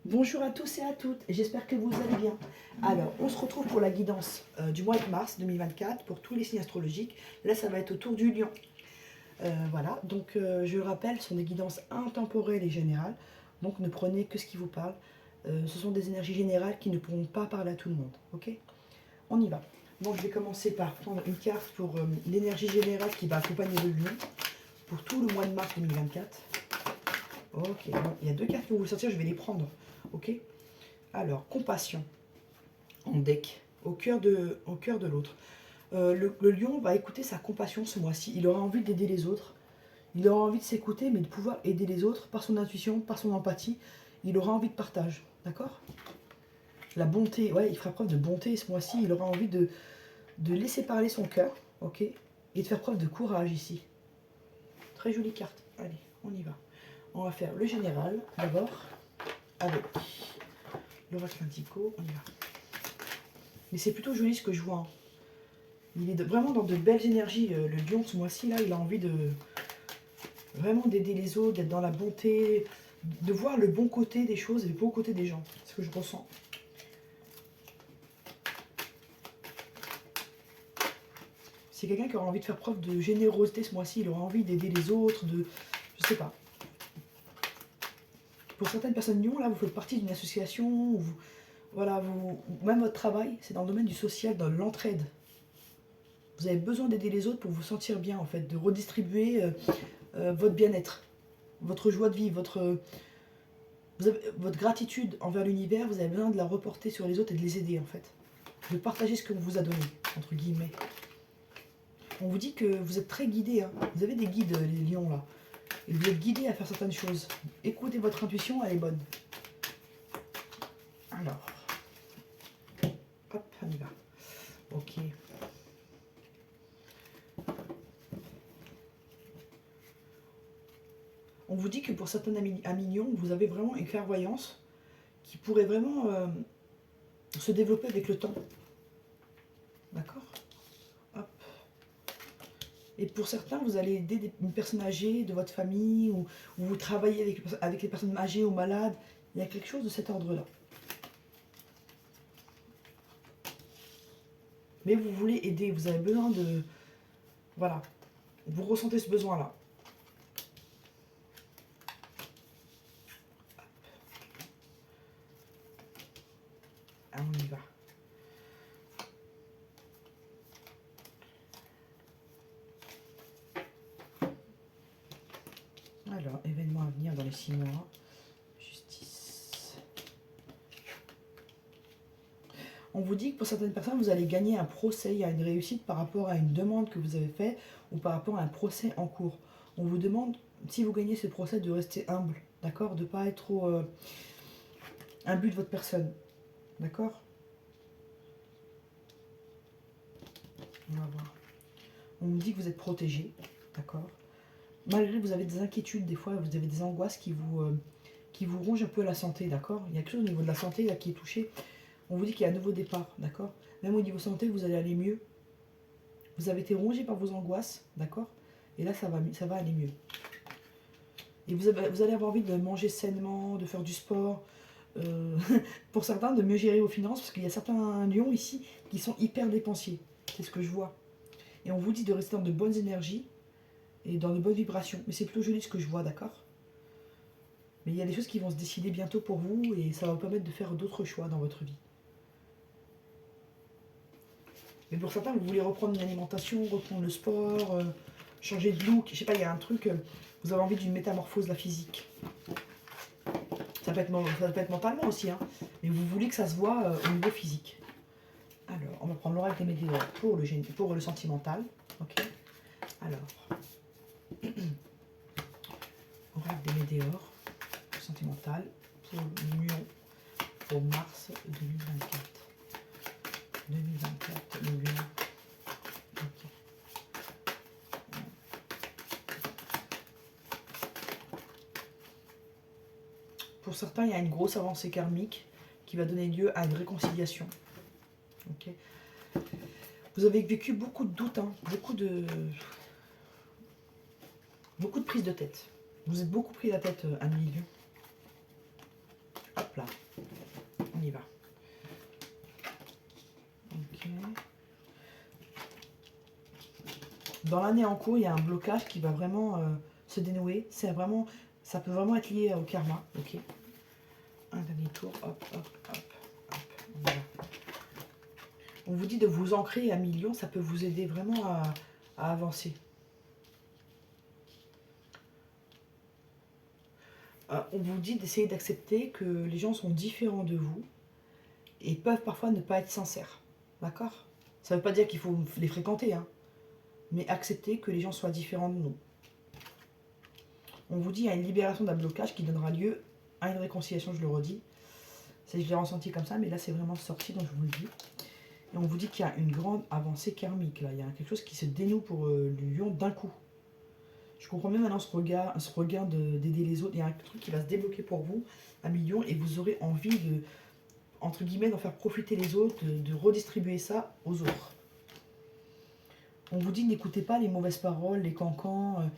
Bonjour à tous et à toutes, et j'espère que vous allez bien. Alors, on se retrouve pour la guidance du mois de mars 2024 pour tous les signes astrologiques. Là, ça va être autour du lion. Voilà, donc je rappelle, ce sont des guidances intemporelles et générales, donc ne prenez que ce qui vous parle. Ce sont des énergies générales qui ne pourront pas parler à tout le monde, ok? On y va. Donc, je vais commencer par prendre une carte pour l'énergie générale qui va accompagner le lion pour tout le mois de mars 2024. Ok, bon, il y a deux cartes que vous voulez sortir, je vais les prendre, ok? Alors, compassion en deck, au cœur de l'autre. Le lion va écouter sa compassion ce mois-ci. Il aura envie d'aider les autres. Il aura envie de s'écouter, mais de pouvoir aider les autres par son intuition, par son empathie. Il aura envie de partage. D'accord? La bonté, ouais, il fera preuve de bonté ce mois-ci. Il aura envie de laisser parler son cœur, ok? Et de faire preuve de courage ici. Très jolie carte. Allez, on y va. On va faire le général d'abord avec l'oracle indigo. On y va. Mais c'est plutôt joli ce que je vois, hein. Il est vraiment dans de belles énergies, le lion, ce mois-ci. Là, il a envie de vraiment d'aider les autres, d'être dans la bonté, de voir le bon côté des choses et le bon côté des gens. C'est ce que je ressens. C'est quelqu'un qui aura envie de faire preuve de générosité ce mois-ci. Il aura envie d'aider les autres, de... Je sais pas. Pour certaines personnes lion, là, vous faites partie d'une association, vous, voilà, même votre travail, c'est dans le domaine du social, dans l'entraide. Vous avez besoin d'aider les autres pour vous sentir bien, en fait, de redistribuer votre bien-être, votre joie de vivre, votre gratitude envers l'univers. Vous avez besoin de la reporter sur les autres et de les aider, en fait. De partager ce qu'on vous a donné, entre guillemets. On vous dit que vous êtes très guidés, hein. Vous avez des guides, les lions, là. Et vous êtes guidés à faire certaines choses. Écoutez votre intuition, elle est bonne. Alors, hop, on y va. Ok. On vous dit que pour certains amis lions, vous avez vraiment une clairvoyance qui pourrait vraiment se développer avec le temps. D'accord? Hop. Et pour certains, vous allez aider une personne âgée de votre famille ou vous travaillez avec les personnes âgées ou malades. Il y a quelque chose de cet ordre-là. Mais vous voulez aider, vous avez besoin de... Voilà, vous ressentez ce besoin-là. Ah, on y va. Alors, événement à venir dans les 6 mois. Justice. On vous dit que pour certaines personnes, vous allez gagner un procès, il y a une réussite par rapport à une demande que vous avez faite ou par rapport à un procès en cours. On vous demande, si vous gagnez ce procès, de rester humble, d'accord? De ne pas être trop un but de votre personne, d'accord? On va voir. On vous dit que vous êtes protégé, d'accord? Malgré que vous avez des inquiétudes, des fois, vous avez des angoisses qui vous rongent un peu la santé, d'accord? Il y a quelque chose au niveau de la santé là, qui est touché. On vous dit qu'il y a un nouveau départ, d'accord? Même au niveau santé, vous allez aller mieux. Vous avez été rongé par vos angoisses, d'accord? Et là, ça va aller mieux. Et vous allez avoir envie de manger sainement, de faire du sport. Pour certains, de mieux gérer vos finances, parce qu'il y a certains lions ici qui sont hyper dépensiers. C'est ce que je vois. Et on vous dit de rester dans de bonnes énergies et dans de bonnes vibrations. Mais c'est plutôt joli ce que je vois, d'accord? Mais il y a des choses qui vont se décider bientôt pour vous et ça va vous permettre de faire d'autres choix dans votre vie. Mais pour certains, vous voulez reprendre une alimentation, reprendre le sport, changer de look. Je sais pas, il y a un truc, vous avez envie d'une métamorphose de la physique. Ça peut être mentalement aussi, hein. Mais vous voulez que ça se voit au niveau physique. Alors, on va prendre l'oracle des météores pour le sentimental. Ok. Alors, oracle des météores, sentimental, pour l'union, pour mars 2024. 2024, le lion. Ok. Pour certains, il y a une grosse avancée karmique qui va donner lieu à une réconciliation. Ok. Vous avez vécu beaucoup de doutes, hein, beaucoup de prises de tête. Vous êtes beaucoup pris la tête à milieu. Hop là. On y va. Ok. Dans l'année en cours, il y a un blocage qui va vraiment se dénouer. C'est vraiment, ça peut vraiment être lié au karma. Ok. Un dernier tour. Hop, hop, hop, hop. Voilà. On vous dit de vous ancrer à millions. Ça peut vous aider vraiment à avancer. On vous dit d'essayer d'accepter que les gens sont différents de vous et peuvent parfois ne pas être sincères. D'accord? Ça ne veut pas dire qu'il faut les fréquenter, hein, mais accepter que les gens soient différents de nous. On vous dit qu'il y a une libération d'un blocage qui donnera lieu à une réconciliation, je le redis. Je l'ai ressenti comme ça, mais là c'est vraiment sorti, donc je vous le dis. Et on vous dit qu'il y a une grande avancée karmique, là. Il y a quelque chose qui se dénoue pour le lion d'un coup. Je comprends bien maintenant ce regard d'aider les autres. Il y a un truc qui va se débloquer pour vous, un million, et vous aurez envie de, entre guillemets, d'en faire profiter les autres, de redistribuer ça aux autres. On vous dit n'écoutez pas les mauvaises paroles, les cancans.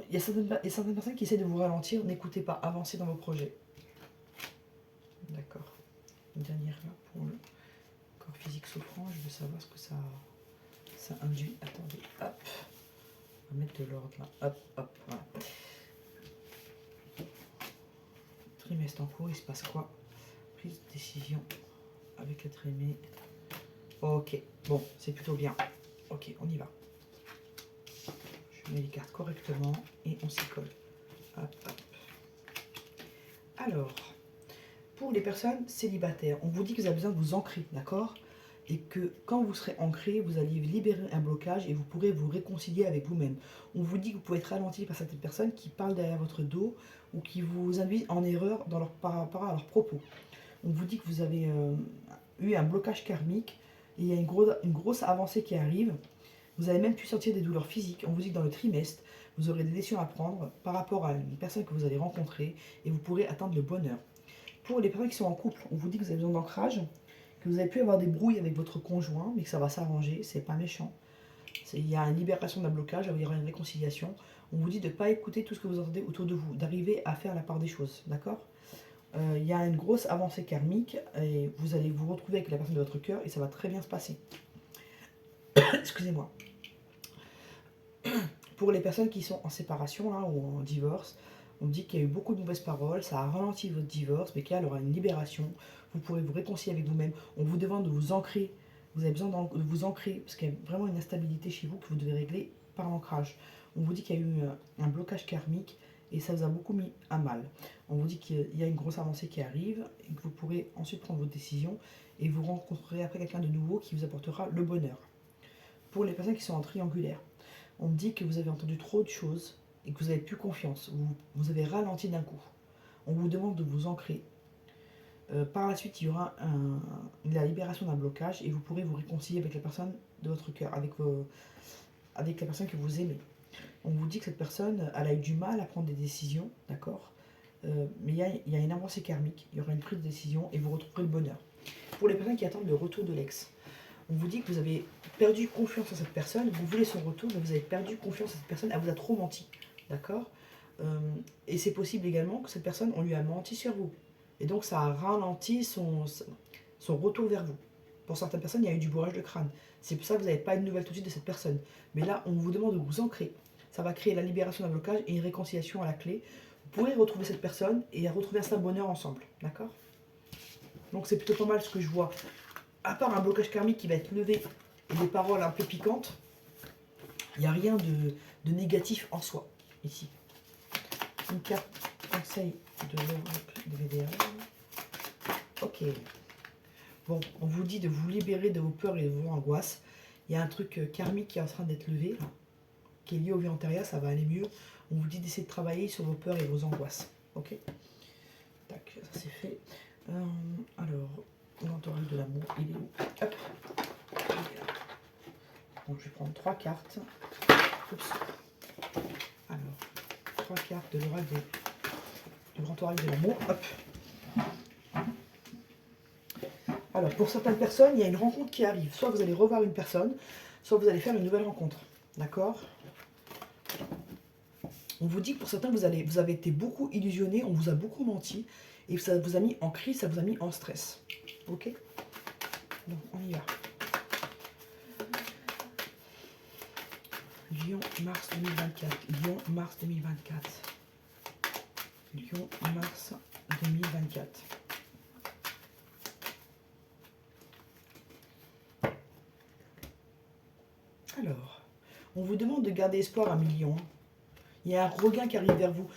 Il y a certaines personnes qui essaient de vous ralentir. N'écoutez pas, avancez dans vos projets. D'accord. Une dernière là pour le corps physique souffrant. Je veux savoir ce que ça induit. Attendez, hop. On va mettre de l'ordre là. Hop, hop, voilà. Trimestre en cours, il se passe quoi? Prise de décision avec l'être aimé. Ok, bon, c'est plutôt bien. Ok, on y va. Je mets les cartes correctement et on s'y colle. Hop, hop. Alors, pour les personnes célibataires, on vous dit que vous avez besoin de vous ancrer, d'accord? Et que quand vous serez ancré, vous allez libérer un blocage et vous pourrez vous réconcilier avec vous-même. On vous dit que vous pouvez être ralenti par certaines personnes qui parlent derrière votre dos ou qui vous induisent en erreur par rapport à leurs propos. On vous dit que vous avez eu un blocage karmique et il y a une grosse avancée qui arrive. Vous avez même pu sentir des douleurs physiques. On vous dit que dans le trimestre, vous aurez des décisions à prendre par rapport à une personne que vous allez rencontrer et vous pourrez atteindre le bonheur. Pour les personnes qui sont en couple, on vous dit que vous avez besoin d'ancrage, que vous avez pu avoir des brouilles avec votre conjoint, mais que ça va s'arranger, c'est pas méchant. Il y a une libération d'un blocage, il y aura une réconciliation. On vous dit de ne pas écouter tout ce que vous entendez autour de vous, d'arriver à faire la part des choses, d'accord? Il y a une grosse avancée karmique et vous allez vous retrouver avec la personne de votre cœur et ça va très bien se passer. Excusez-moi. Pour les personnes qui sont en séparation là, ou en divorce, on dit qu'il y a eu beaucoup de mauvaises paroles, ça a ralenti votre divorce, mais qu'il y aura une libération, vous pourrez vous réconcilier avec vous-même. On vous demande de vous ancrer, vous avez besoin de vous ancrer, parce qu'il y a vraiment une instabilité chez vous que vous devez régler par l'ancrage. On vous dit qu'il y a eu un blocage karmique et ça vous a beaucoup mis à mal. On vous dit qu'il y a une grosse avancée qui arrive et que vous pourrez ensuite prendre votre décision et vous rencontrerez après quelqu'un de nouveau qui vous apportera le bonheur. Pour les personnes qui sont en triangulaire, on me dit que vous avez entendu trop de choses et que vous n'avez plus confiance, vous avez ralenti d'un coup. On vous demande de vous ancrer. Par la suite, il y aura la libération d'un blocage et vous pourrez vous réconcilier avec la personne de votre cœur, avec la personne que vous aimez. On vous dit que cette personne, elle a eu du mal à prendre des décisions, d'accord? Mais il y a une avancée karmique, il y aura une prise de décision et vous retrouverez le bonheur. Pour les personnes qui attendent le retour de l'ex, on vous dit que vous avez perdu confiance en cette personne, vous voulez son retour, mais vous avez perdu confiance en cette personne, elle vous a trop menti, d'accord? Et c'est possible également que cette personne, on lui a menti sur vous. Et donc ça a ralenti son retour vers vous. Pour certaines personnes, il y a eu du bourrage de crâne. C'est pour ça que vous n'avez pas de nouvelles tout de suite de cette personne. Mais là, on vous demande de vous ancrer. Ça va créer la libération d'un blocage et une réconciliation à la clé. Vous pourrez retrouver cette personne et retrouver un certain bonheur ensemble, d'accord? Donc c'est plutôt pas mal ce que je vois. À part un blocage karmique qui va être levé et des paroles un peu piquantes, il n'y a rien de négatif en soi, ici. Une carte conseil de l'oracle de VDA. Ok. Bon, on vous dit de vous libérer de vos peurs et de vos angoisses. Il y a un truc karmique qui est en train d'être levé, là, qui est lié au vie antérieure, ça va aller mieux. On vous dit d'essayer de travailler sur vos peurs et vos angoisses. Ok. Tac, ça c'est fait. Alors, l'entourage de l'amour, il est où? Hop. Donc je vais prendre 3 cartes. Oups. Alors, 3 cartes de l'oracle du grand oracle de l'amour. Hop. Alors, pour certaines personnes, il y a une rencontre qui arrive. Soit vous allez revoir une personne, soit vous allez faire une nouvelle rencontre. D'accord? On vous dit que pour certains, vous avez été beaucoup illusionné, on vous a beaucoup menti. Et ça vous a mis en crise, ça vous a mis en stress. Ok? Donc, on y va. Lion, mars 2024. Lion, mars 2024. Lion, mars 2024. Alors, on vous demande de garder espoir à mi-lion. Il y a un regain qui arrive vers vous.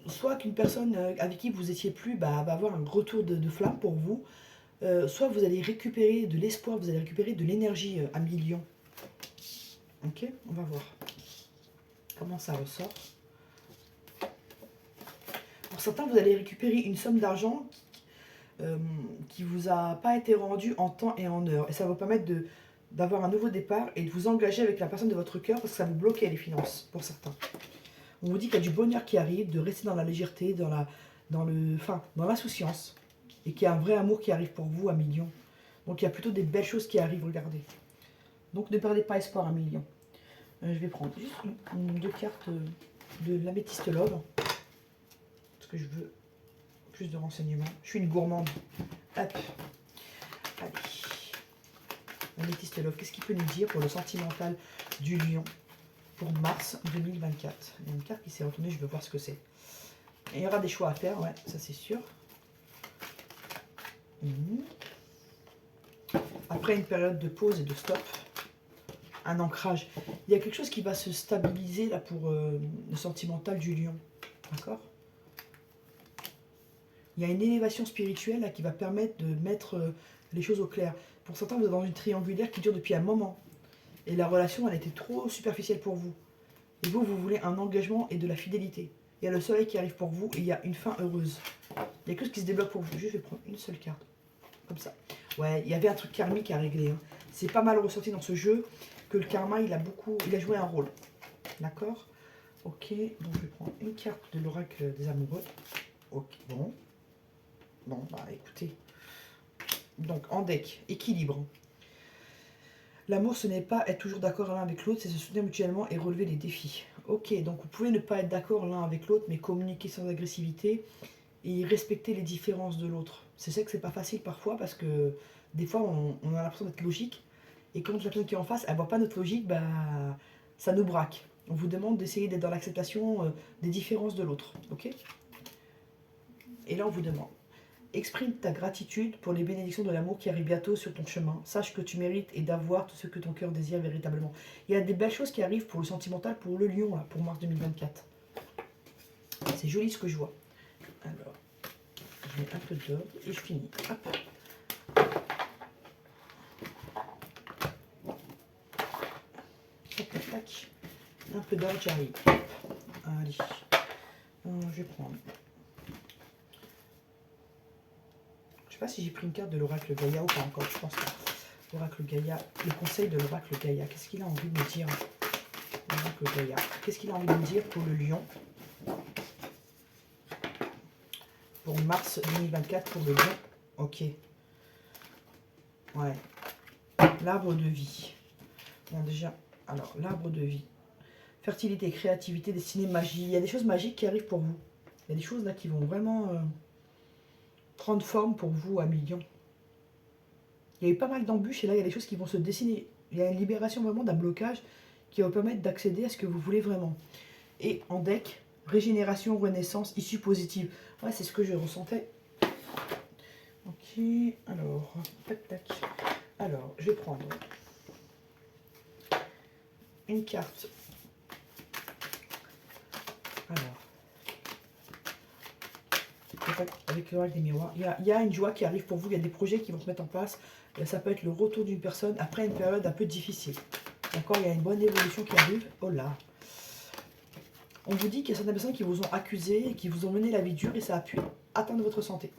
Soit qu'une personne avec qui vous étiez plus va avoir un retour de flamme pour vous. Soit vous allez récupérer de l'espoir, vous allez récupérer de l'énergie à mi-lion. Ok, on va voir comment ça ressort. Pour certains, vous allez récupérer une somme d'argent qui ne vous a pas été rendue en temps et en heure. Et ça va vous permettre d'avoir un nouveau départ et de vous engager avec la personne de votre cœur parce que ça vous bloquait les finances pour certains. On vous dit qu'il y a du bonheur qui arrive, de rester dans la légèreté, dans l'insouciance. Et qu'il y a un vrai amour qui arrive pour vous à mi-lion. Donc il y a plutôt des belles choses qui arrivent, regardez. Donc ne perdez pas espoir à mi-lion. Je vais prendre juste deux cartes de l'améthyste love. Parce que je veux plus de renseignements. Je suis une gourmande. Hop. Allez. L'améthyste love, qu'est-ce qu'il peut nous dire pour le sentimental du lion pour mars 2024? Il y a une carte qui s'est retournée, je veux voir ce que c'est. Il y aura des choix à faire, ouais, ça c'est sûr. Après une période de pause et de stop, un ancrage. Il y a quelque chose qui va se stabiliser là pour le sentimental du lion. D'accord? Il y a une élévation spirituelle là, qui va permettre de mettre les choses au clair. Pour certains, vous êtes dans une triangulaire qui dure depuis un moment. Et la relation, elle était trop superficielle pour vous. Et vous, vous voulez un engagement et de la fidélité. Il y a le soleil qui arrive pour vous et il y a une fin heureuse. Il y a quelque chose qui se débloque pour vous. Je vais prendre une seule carte. Comme ça. Ouais, il y avait un truc karmique à régler. Hein. C'est pas mal ressorti dans ce jeu que le karma, il a joué un rôle. D'accord? Ok, donc je vais prendre une carte de l'oracle des amoureux. Ok, bon. Bon, bah écoutez. Donc, en deck, équilibre. L'amour, ce n'est pas être toujours d'accord l'un avec l'autre, c'est se soutenir mutuellement et relever les défis. Ok, donc vous pouvez ne pas être d'accord l'un avec l'autre, mais communiquer sans agressivité et respecter les différences de l'autre. C'est ça que c'est pas facile parfois, parce que des fois, on a l'impression d'être logique, et quand la personne qui est en face, elle voit pas notre logique, bah, ça nous braque. On vous demande d'essayer d'être dans l'acceptation des différences de l'autre, ok? Et là, on vous demande. Exprime ta gratitude pour les bénédictions de l'amour qui arrivent bientôt sur ton chemin. Sache que tu mérites et d'avoir tout ce que ton cœur désire véritablement. Il y a des belles choses qui arrivent pour le sentimental, pour le lion, là, pour mars 2024. C'est joli ce que je vois. Alors, je mets un peu d'or et je finis. Hop. Tac, tac. Un peu d'or, j'arrive. Allez. Je vais prendre. Je ne sais pas si j'ai pris une carte de l'oracle Gaïa ou pas encore, je pense pas. L'oracle Gaïa, le conseil de l'oracle Gaïa, qu'est-ce qu'il a envie de me dire? L'oracle Gaïa, qu'est-ce qu'il a envie de me dire pour le lion? Pour mars 2024, pour le lion. Ok. Ouais. L'arbre de vie. Bon, déjà, alors, l'arbre de vie. Fertilité, créativité, destinée, magie. Il y a des choses magiques qui arrivent pour vous. Il y a des choses là qui vont vraiment prendre forme pour vous à mi-lion. Il y a eu pas mal d'embûches et là il y a des choses qui vont se dessiner. Il y a une libération vraiment d'un blocage qui va vous permettre d'accéder à ce que vous voulez vraiment. Et en deck, régénération, renaissance, issue positive. Ouais, c'est ce que je ressentais. Ok, alors, tac tac. Alors, je vais prendre une carte. Alors, avec l'oracle des miroirs, il y a une joie qui arrive pour vous, il y a des projets qui vont se mettre en place. Ça peut être le retour d'une personne après une période un peu difficile. D'accord, il y a une bonne évolution qui arrive. Oh là. On vous dit qu'il y a certaines personnes qui vous ont accusé, qui vous ont mené la vie dure et ça a pu atteindre votre santé.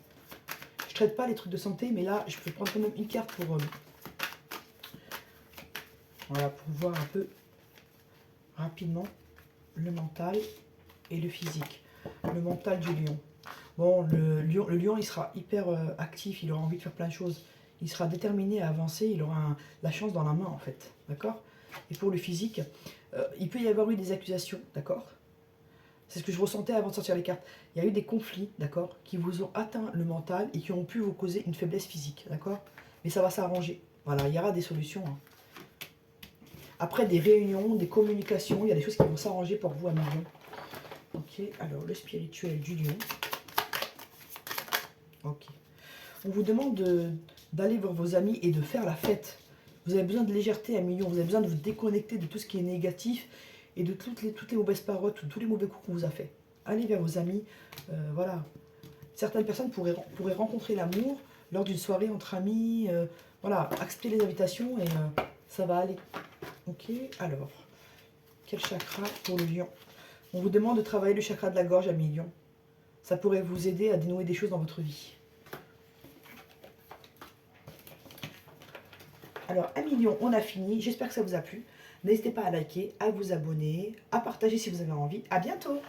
Je ne traite pas les trucs de santé, mais là, je peux prendre quand même une carte pour, voilà, pour voir un peu rapidement le mental et le physique. Le mental du lion. Bon, le lion, il sera hyper actif, il aura envie de faire plein de choses. Il sera déterminé à avancer, il aura la chance dans la main, en fait. D'accord? Et pour le physique, il peut y avoir eu des accusations, d'accord? C'est ce que je ressentais avant de sortir les cartes. Il y a eu des conflits, d'accord, qui vous ont atteint le mental et qui ont pu vous causer une faiblesse physique, d'accord. Mais ça va s'arranger. Voilà, il y aura des solutions. Hein. Après des réunions, des communications, il y a des choses qui vont s'arranger pour vous à Lion. Ok, alors le spirituel du lion. Ok. On vous demande d'aller voir vos amis et de faire la fête. Vous avez besoin de légèreté à Lion. Vous avez besoin de vous déconnecter de tout ce qui est négatif et de toutes les mauvaises paroles, tous les mauvais coups qu'on vous a fait. Allez vers vos amis. Voilà. Certaines personnes pourraient rencontrer l'amour lors d'une soirée entre amis. Voilà, acceptez les invitations et ça va aller. Ok, alors, quel chakra pour le lion? On vous demande de travailler le chakra de la gorge à Lion. Ça pourrait vous aider à dénouer des choses dans votre vie. Alors, à Lion, on a fini. J'espère que ça vous a plu. N'hésitez pas à liker, à vous abonner, à partager si vous avez envie. À bientôt!